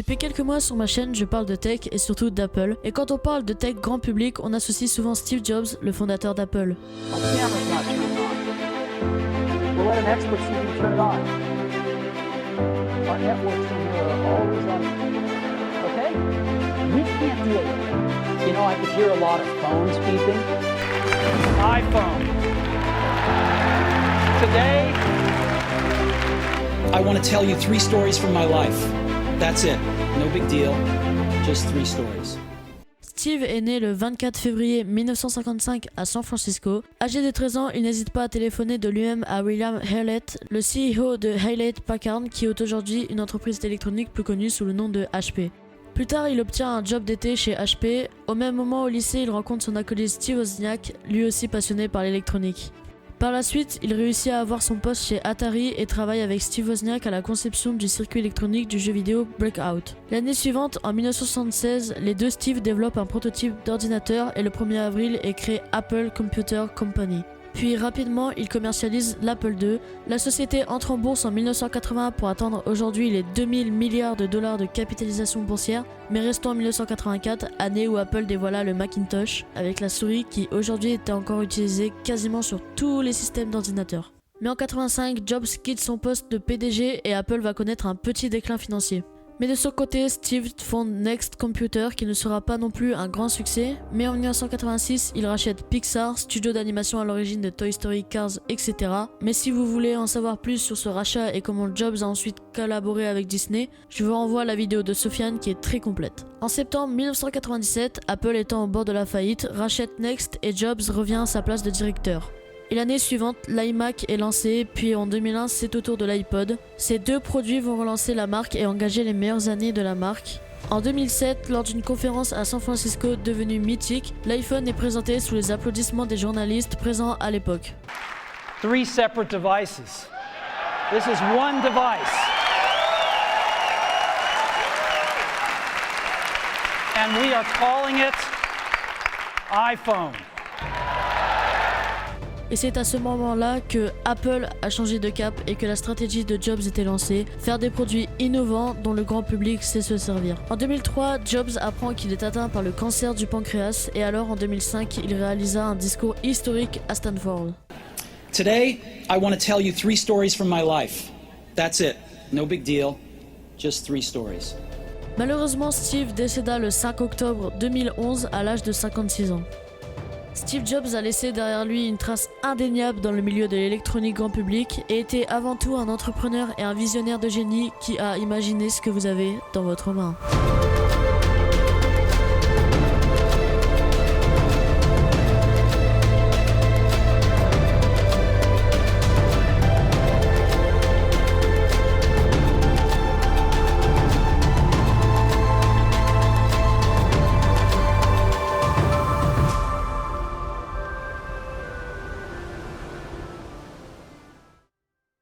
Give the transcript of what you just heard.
Depuis quelques mois sur ma chaîne, je parle de tech et surtout d'Apple. Et quand on parle de tech grand public, on associe souvent Steve Jobs, le fondateur d'Apple. iPhone. Today, I want to tell you 3 stories from my life. That's it. No big deal. Just 3 stories. Steve est né le 24 février 1955 à San Francisco. Âgé de 13 ans, il n'hésite pas à téléphoner de lui-même à William Hewlett, le CEO de Hewlett-Packard, qui est aujourd'hui une entreprise d'électronique plus connue sous le nom de HP. Plus tard, il obtient un job d'été chez HP. Au même moment, au lycée, il rencontre son acolyte Steve Wozniak, lui aussi passionné par l'électronique. Par la suite, il réussit à avoir son poste chez Atari et travaille avec Steve Wozniak à la conception du circuit électronique du jeu vidéo Breakout. L'année suivante, en 1976, les deux Steve développent un prototype d'ordinateur et le 1er avril est créé Apple Computer Company. Puis rapidement, il commercialise l'Apple II. La société entre en bourse en 1980 pour atteindre aujourd'hui les 2000 milliards de dollars de capitalisation boursière, mais restons en 1984, année où Apple dévoila le Macintosh, avec la souris qui aujourd'hui était encore utilisée quasiment sur tous les systèmes d'ordinateurs. Mais en 85, Jobs quitte son poste de PDG et Apple va connaître un petit déclin financier. Mais de son côté, Steve fonde Next Computer qui ne sera pas non plus un grand succès, mais en 1986, il rachète Pixar, studio d'animation à l'origine de Toy Story, Cars, etc. Mais si vous voulez en savoir plus sur ce rachat et comment Jobs a ensuite collaboré avec Disney, je vous renvoie à la vidéo de Sofiane qui est très complète. En septembre 1997, Apple étant au bord de la faillite, rachète Next et Jobs revient à sa place de directeur. Et l'année suivante, l'iMac est lancé, puis en 2001, c'est au tour de l'iPod. Ces deux produits vont relancer la marque et engager les meilleures années de la marque. En 2007, lors d'une conférence à San Francisco devenue mythique, l'iPhone est présenté sous les applaudissements des journalistes présents à l'époque. 3 separate devices. This is one device. And we are calling it iPhone. Et c'est à ce moment-là que Apple a changé de cap et que la stratégie de Jobs était lancée, faire des produits innovants dont le grand public sait se servir. En 2003, Jobs apprend qu'il est atteint par le cancer du pancréas et alors en 2005, il réalisa un discours historique à Stanford. Today, I want to tell you 3 stories from my life. That's it. No big deal. Just 3 stories. Malheureusement, Steve décéda le 5 octobre 2011 à l'âge de 56 ans. Steve Jobs a laissé derrière lui une trace indéniable dans le milieu de l'électronique grand public et était avant tout un entrepreneur et un visionnaire de génie qui a imaginé ce que vous avez dans votre main.